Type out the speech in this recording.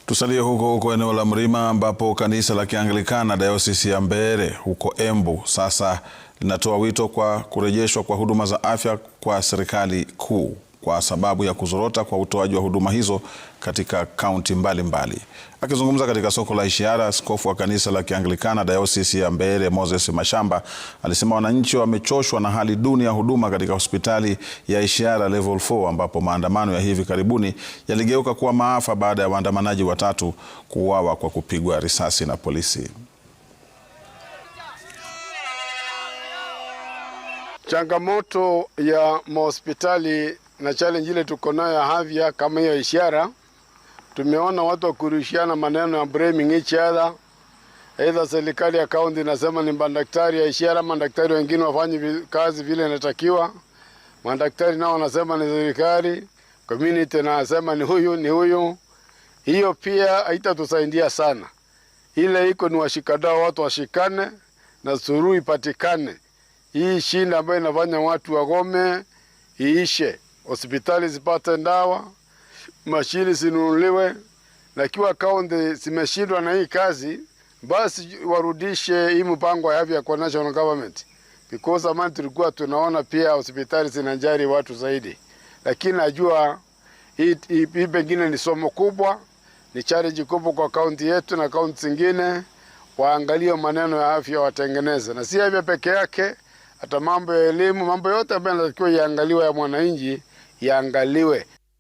Tusalie huko eneo la Mrima ambapo kanisa la Kianglikana Dayosisi ya Mbeere huko Embu sasa linatoa wito kwa kurejeshwa kwa huduma za afya kwa serikali kuu kwa sababu ya kuzorota kwa utoaji wa huduma hizo katika kaunti mbalimbali. Akizungumza katika soko la Ishiara, askofu wa kanisa la Kianglikana Dayosisi ya Mbeere Moses Mashamba alisema wananchi wamechoshwa na hali duni ya huduma katika hospitali ya Ishiara Level 4 ambapo maandamano ya hivi karibuni yaligeuka kuwa maafa baada ya waandamanaji watatu kuuawa kwa kupigwa risasi na polisi. Changamoto ya mahospitali na challenge ile tuko nayo ya afya kama hiyo Ishiara, tumeona watu wakurushiana maneno ya blaming each other. Aidha serikali ya kaunti inasema ni madaktari ya Ishiara, madaktari wengine wafanye kazi vile inatakiwa. Madaktari nao wanasema ni serikali, community nasema ni huyu. Hiyo pia haitatusaidia sana. Ile iko ni washikadau, watu washikane na suluhu ipatikane. Hii shinda ambayo inafanya watu wagome iishe, hospitali zipate dawa, mashini zinunuliwe, na kiwa kaunti zimeshindwa na hii kazi, basi warudishe hii mpango ya afya kwa national government. Because amani tulikuwa tunaona pia hospitali zinajari watu zaidi. Lakini najua hii pengine ni somo kubwa, ni challenge kubwa kwa kaunti yetu na kaunti zingine, waangalie maneno ya afya watengeneze. Na si afya peke yake, hata mambo ya elimu, mambo yote ambayo yanatakiwa yaangaliwe ya mwananchi yaangaliwe.